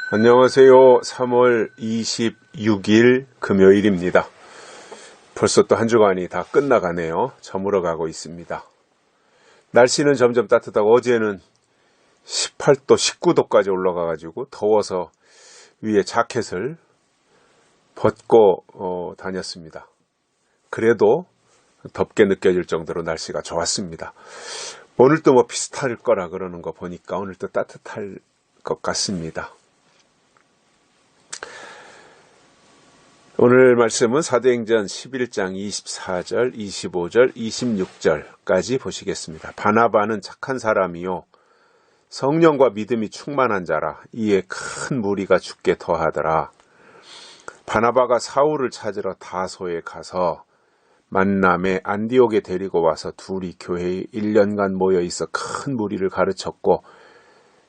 안녕하세요. 3월 26일 금요일입니다. 벌써 또 한 주간이 다 끝나가네요. 저물어 가고 있습니다. 날씨는 점점 따뜻하고 어제는 18도, 19도까지 올라가가지고 더워서 위에 자켓을 벗고 다녔습니다. 그래도 덥게 느껴질 정도로 날씨가 좋았습니다. 오늘도 뭐 비슷할 거라 그러는 거 보니까 오늘도 따뜻할 것 같습니다. 오늘 말씀은 사도행전 11장 24절, 25절, 26절까지 보시겠습니다. 바나바는 착한 사람이요 성령과 믿음이 충만한 자라. 이에 큰 무리가 죽게 더하더라. 바나바가 사울을 찾으러 다소에 가서 만남에 안디옥에 데리고 와서 둘이 교회에 1년간 모여 있어 큰 무리를 가르쳤고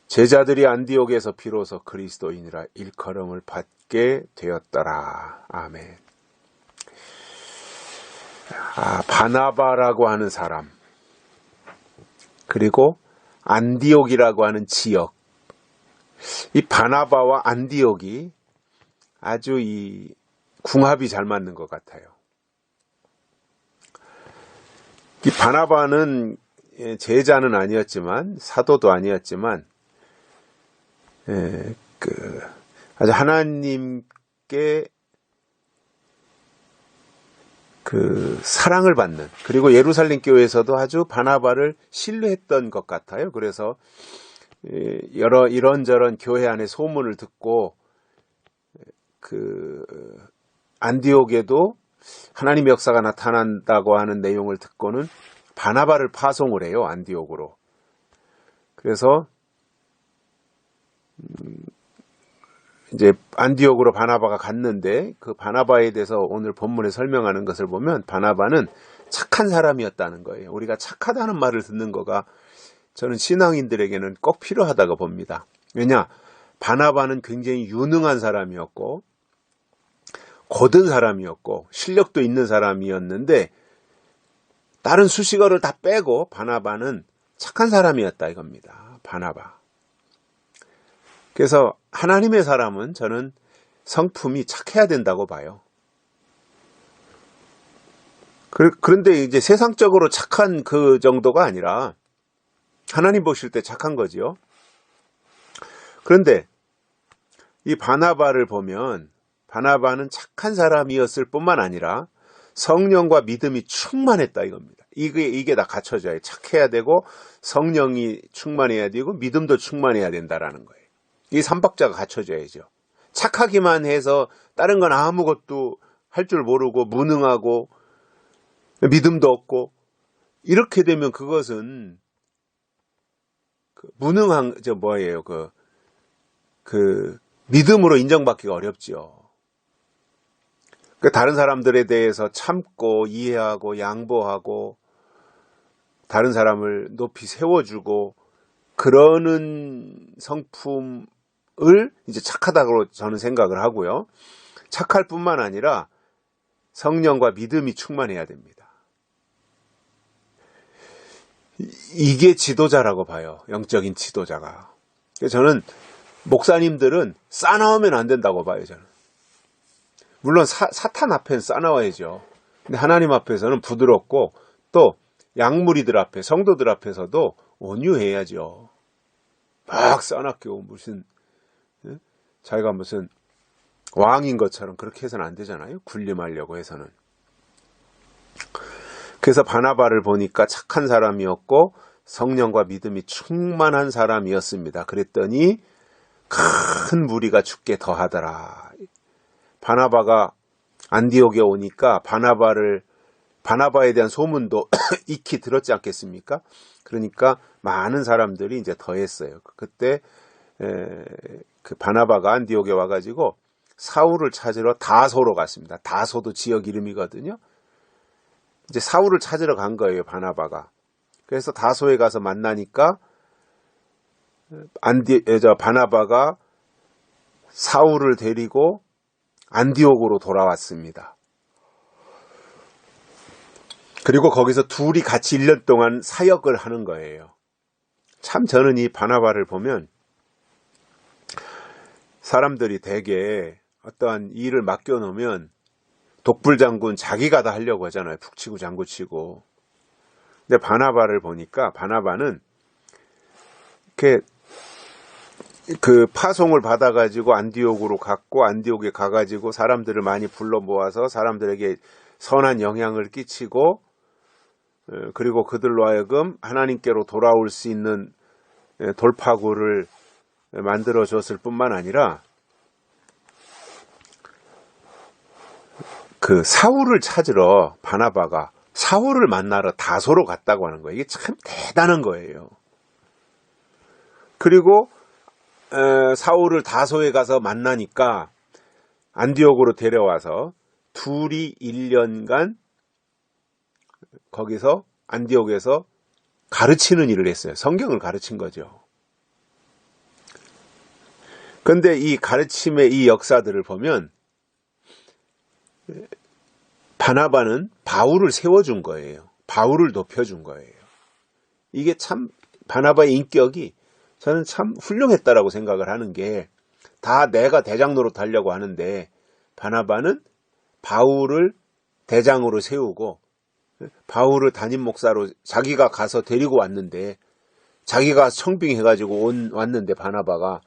제자들이 안디옥에서 비로소 그리스도인이라 일컬음을 받게 되었더라. 아멘. 바나바라고 하는 사람, 그리고 안디옥이라고 하는 지역, 이 바나바와 안디옥이 아주 이 궁합이 잘 맞는 것 같아요. 이 바나바는 제자는 아니었지만 사도도 아니었지만 아주 하나님께 사랑을 받는, 그리고 예루살렘 교회에서도 아주 바나바를 신뢰했던 것 같아요. 그래서 이런저런 교회 안에 소문을 듣고 안디옥에도 하나님의 역사가 나타난다고 하는 내용을 듣고는 바나바를 파송을 해요. 안디옥으로. 그래서 이제 안디옥으로 바나바가 갔는데 그 바나바에 대해서 오늘 본문에 설명하는 것을 보면 바나바는 착한 사람이었다는 거예요. 우리가 착하다는 말을 듣는 거가 저는 신앙인들에게는 꼭 필요하다고 봅니다. 왜냐? 바나바는 굉장히 유능한 사람이었고 고든 사람이었고 실력도 있는 사람이었는데 다른 수식어를 다 빼고 바나바는 착한 사람이었다 이겁니다. 바나바. 그래서 하나님의 사람은 저는 성품이 착해야 된다고 봐요. 그런데 이제 세상적으로 착한 그 정도가 아니라 하나님 보실 때 착한 거지요. 그런데 이 바나바를 보면 바나바는 착한 사람이었을 뿐만 아니라 성령과 믿음이 충만했다 이겁니다. 이게 다 갖춰져야 해요. 착해야 되고 성령이 충만해야 되고 믿음도 충만해야 된다라는 거예요. 이 삼박자가 갖춰져야죠. 착하기만 해서 다른 건 아무것도 할 줄 모르고 무능하고 믿음도 없고 이렇게 되면 그것은 무능한 믿음으로 인정받기가 어렵지요. 다른 사람들에 대해서 참고 이해하고 양보하고 다른 사람을 높이 세워주고 그러는 성품을 이제 착하다고 저는 생각을 하고요. 착할 뿐만 아니라 성령과 믿음이 충만해야 됩니다. 이게 지도자라고 봐요. 영적인 지도자가. 저는 목사님들은 싸나우면 안 된다고 봐요. 저는. 물론 사탄 앞에는 싸나워야죠. 근데 하나님 앞에서는 부드럽고 또 양무리들 앞에, 성도들 앞에서도 온유해야죠. 막 싸납고 자기가 무슨 왕인 것처럼 그렇게 해서는 안 되잖아요. 군림하려고 해서는. 그래서 바나바를 보니까 착한 사람이었고 성령과 믿음이 충만한 사람이었습니다. 그랬더니 큰 무리가 죽게 더하더라. 바나바가 안디옥에 오니까 바나바에 대한 소문도 익히 들었지 않겠습니까? 그러니까 많은 사람들이 이제 더했어요. 그때 그 바나바가 안디옥에 와가지고 사울을 찾으러 다소로 갔습니다. 다소도 지역 이름이거든요. 이제 사울을 찾으러 간 거예요, 바나바가. 그래서 다소에 가서 만나니까 바나바가 사울을 데리고 안디옥으로 돌아왔습니다. 그리고 거기서 둘이 같이 1년 동안 사역을 하는 거예요. 참 저는 이 바나바를 보면 사람들이 대개 어떠한 일을 맡겨놓으면 독불장군 자기가 다 하려고 하잖아요. 푹 치고 장구 치고. 근데 바나바를 보니까 바나바는 이렇게 그 파송을 받아가지고 안디옥으로 갔고, 안디옥에 가가지고 사람들을 많이 불러 모아서 사람들에게 선한 영향을 끼치고, 그리고 그들로 하여금 하나님께로 돌아올 수 있는 돌파구를 만들어 줬을 뿐만 아니라 그 사울을 찾으러 바나바가 사울을 만나러 다소로 갔다고 하는 거예요. 이게 참 대단한 거예요. 그리고 사울을 다소에 가서 만나니까 안디옥으로 데려와서 둘이 1년간 거기서 안디옥에서 가르치는 일을 했어요. 성경을 가르친 거죠. 그런데 이 가르침의 이 역사들을 보면 바나바는 바울을 세워준 거예요. 바울을 높여준 거예요. 이게 참 바나바의 인격이 저는 참 훌륭했다라고 생각을 하는 게, 다 내가 대장 노릇하려고 하는데 바나바는 바울을 대장으로 세우고 바울을 담임 목사로 자기가 가서 데리고 왔는데, 자기가 청빙해가지고 왔는데 바나바가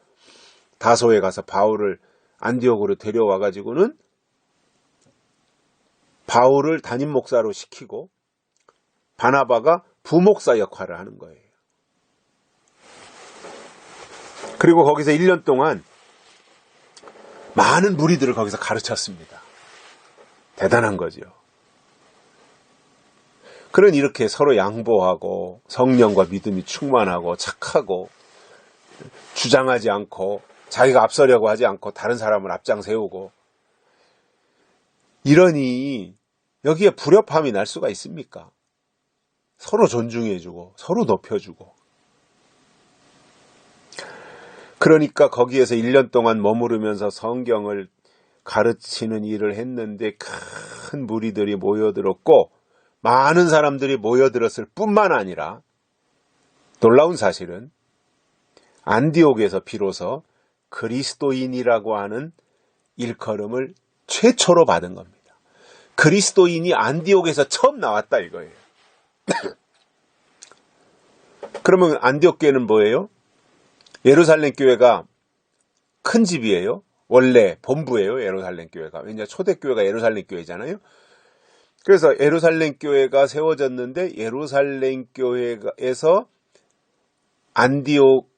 다소에 가서 바울을 안디옥으로 데려와가지고는 바울을 담임 목사로 시키고 바나바가 부목사 역할을 하는 거예요. 그리고 거기서 1년 동안 많은 무리들을 거기서 가르쳤습니다. 대단한 거죠. 그런 이렇게 서로 양보하고 성령과 믿음이 충만하고 착하고 주장하지 않고 자기가 앞서려고 하지 않고 다른 사람을 앞장 세우고, 이러니 여기에 불협화음이 날 수가 있습니까? 서로 존중해주고 서로 높여주고. 그러니까 거기에서 1년 동안 머무르면서 성경을 가르치는 일을 했는데 큰 무리들이 모여들었고, 많은 사람들이 모여들었을 뿐만 아니라 놀라운 사실은 안디옥에서 비로소 그리스도인이라고 하는 일컬음을 최초로 받은 겁니다. 그리스도인이 안디옥에서 처음 나왔다 이거예요. 그러면 안디옥 교회는 뭐예요? 예루살렘 교회가 큰 집이에요. 원래 본부예요. 예루살렘 교회가. 왜냐, 초대교회가 예루살렘 교회잖아요. 그래서 예루살렘 교회가 세워졌는데, 예루살렘 교회에서 안디옥으로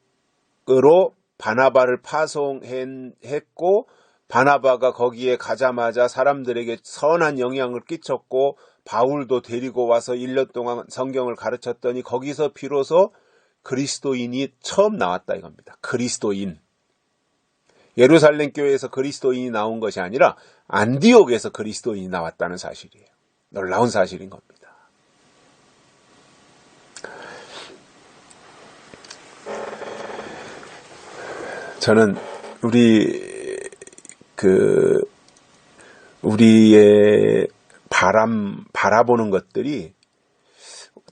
바나바를 파송했고, 바나바가 거기에 가자마자 사람들에게 선한 영향을 끼쳤고, 바울도 데리고 와서 1년 동안 성경을 가르쳤더니 거기서 비로소 그리스도인이 처음 나왔다 이겁니다. 그리스도인. 예루살렘 교회에서 그리스도인이 나온 것이 아니라 안디옥에서 그리스도인이 나왔다는 사실이에요. 놀라운 사실인 겁니다. 저는 우리의 바라보는 것들이,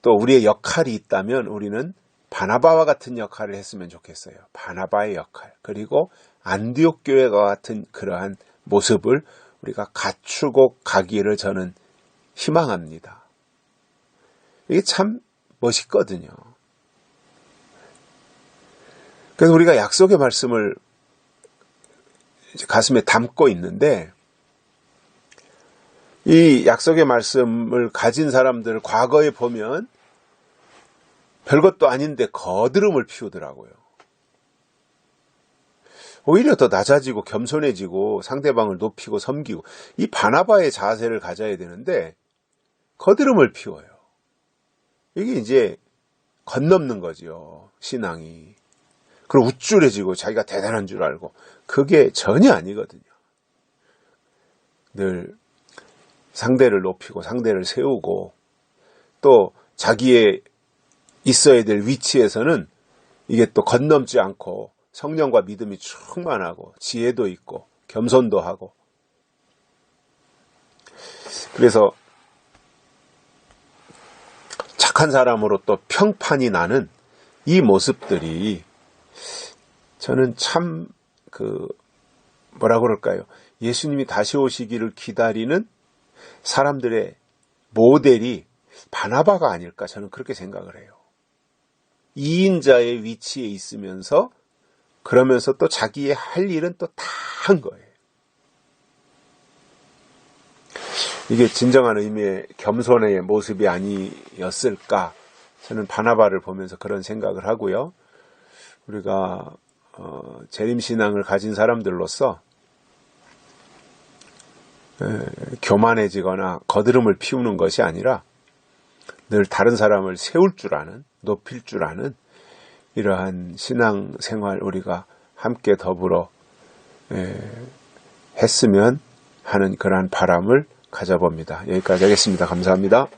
또 우리의 역할이 있다면 우리는 바나바와 같은 역할을 했으면 좋겠어요. 바나바의 역할. 그리고 안디옥 교회와 같은 그러한 모습을 우리가 갖추고 가기를 저는 희망합니다. 이게 참 멋있거든요. 그래서 우리가 약속의 말씀을 이제 가슴에 담고 있는데, 이 약속의 말씀을 가진 사람들 과거에 보면 별것도 아닌데 거드름을 피우더라고요. 오히려 더 낮아지고 겸손해지고 상대방을 높이고 섬기고, 이 바나바의 자세를 가져야 되는데 거드름을 피워요. 이게 이제 건넘는 거죠, 신앙이. 그리고 우쭐해지고 자기가 대단한 줄 알고. 그게 전혀 아니거든요. 늘 상대를 높이고 상대를 세우고, 또 자기의 있어야 될 위치에서는 이게 또 건넘지 않고 성령과 믿음이 충만하고 지혜도 있고 겸손도 하고. 그래서 착한 사람으로 또 평판이 나는 이 모습들이 저는 참 뭐라 그럴까요? 예수님이 다시 오시기를 기다리는 사람들의 모델이 바나바가 아닐까 저는 그렇게 생각을 해요. 2인자의 위치에 있으면서 그러면서 또 자기의 할 일은 또 다 한 거예요. 이게 진정한 의미의 겸손의 모습이 아니었을까 저는 바나바를 보면서 그런 생각을 하고요. 우리가 재림신앙을 가진 사람들로서 교만해지거나 거드름을 피우는 것이 아니라 늘 다른 사람을 세울 줄 아는, 높일 줄 아는 이러한 신앙생활 우리가 함께 더불어 했으면 하는 그러한 바람을 가져봅니다. 여기까지 하겠습니다. 감사합니다.